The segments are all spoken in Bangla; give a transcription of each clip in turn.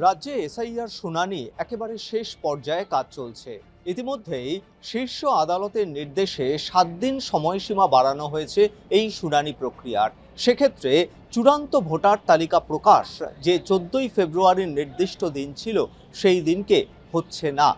রাজ্যে এসআইআর শুনানি একেবারে শেষ পর্যায়ে কাজ চলছে। ইতিমধ্যেই শীর্ষ আদালতের নির্দেশে 7 দিন সময়সীমা বাড়ানো হয়েছে এই শুনানি প্রক্রিয়ার। সেক্ষেত্রে চূড়ান্ত ভোটার তালিকা প্রকাশ যে 14ই ফেব্রুয়ারির নির্দিষ্ট দিন ছিল সেই দিনকে হচ্ছে না।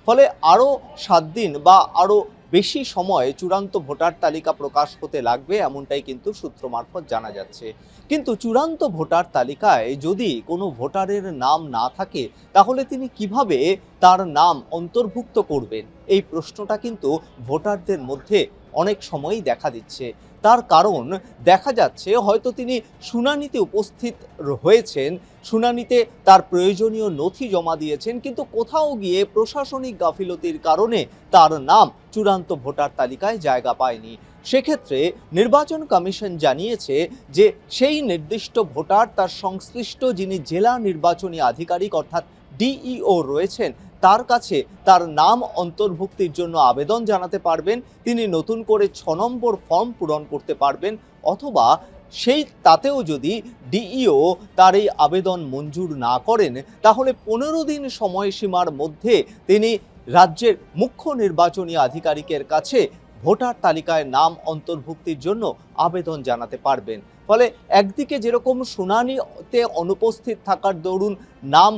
ফলে আরও 7 দিন বা আরও বেশি সময় চূড়ান্ত ভোটার তালিকা প্রকাশ হতে লাগবে, এমনটাই কিন্তু সূত্র মারফত জানা যাচ্ছে। কিন্তু চূড়ান্ত ভোটার তালিকায় যদি কোনো ভোটারের নাম না থাকে, তাহলে তিনি কিভাবে তার নাম অন্তর্ভুক্ত করবেন? এই প্রশ্নটা কিন্তু ভোটারদের মধ্যে অনেক সময়ই দেখা দিচ্ছে। তার কারণ দেখা যাচ্ছে হয়তো তিনি শুনানিতে উপস্থিত হয়েছেন, শুনানিতে তার প্রয়োজনীয় নথি জমা দিয়েছেন, কিন্তু কোথাও গিয়ে প্রশাসনিক গাফিলতির কারণে তার নাম চূড়ান্ত ভোটার তালিকায় জায়গা পায়নি। সেক্ষেত্রে নির্বাচন কমিশন জানিয়েছে যে সেই নির্দিষ্ট ভোটার তার সংশ্লিষ্ট যিনি জেলা নির্বাচনী আধিকারিক অর্থাৎ ডিইও রয়েছেন তার কাছে তার নাম অন্তর্ভুক্তির জন্য আবেদন জানাতে পারবেন। তিনি নতুন করে 6 নম্বর ফর্ম পূরণ করতে পারবেন, অথবা সেই তাতেও যদি ডিইও তার এই আবেদন মঞ্জুর না করেন, তাহলে 15 দিন সময়সীমার মধ্যে তিনি রাজ্যের মুখ্য নির্বাচনী আধিকারিকের কাছে ভোটার তালিকায় নাম অন্তর্ভুক্তির জন্য আবেদন জানাতে পারবেন। ফলে একদিকে যেরকম শুনানিতে অনুপস্থিত থাকার দরুন নাম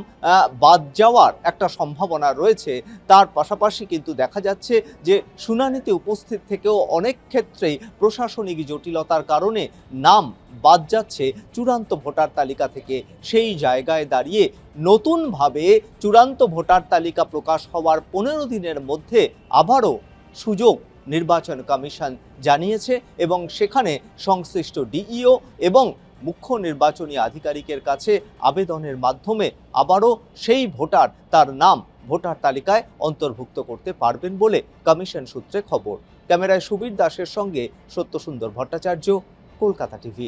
বাদ যাওয়ার একটা সম্ভাবনা রয়েছে, তার পাশাপাশি কিন্তু দেখা যাচ্ছে যে শুনানিতে উপস্থিত থেকেও অনেক ক্ষেত্রেই প্রশাসনিক জটিলতার কারণে নাম বাদ যাচ্ছে চূড়ান্ত ভোটার তালিকা থেকে। সেই জায়গায় দাঁড়িয়ে নতুনভাবে চূড়ান্ত ভোটার তালিকা প্রকাশ হওয়ার 15 দিনের মধ্যে আবারও সুযোগ নির্বাচন কমিশন জানিয়েছে, এবং সেখানে সংশ্লিষ্ট ডিইও এবং মুখ্য নির্বাচনী আধিকারিকের কাছে আবেদনের মাধ্যমে আবারও সেই ভোটার তার নাম ভোটার তালিকায় অন্তর্ভুক্ত করতে পারবেন বলে কমিশন সূত্রে খবর। ক্যামেরায় সুবীর দাসের সঙ্গে সত্যসুন্দর ভট্টাচার্য, কলকাতা টিভি।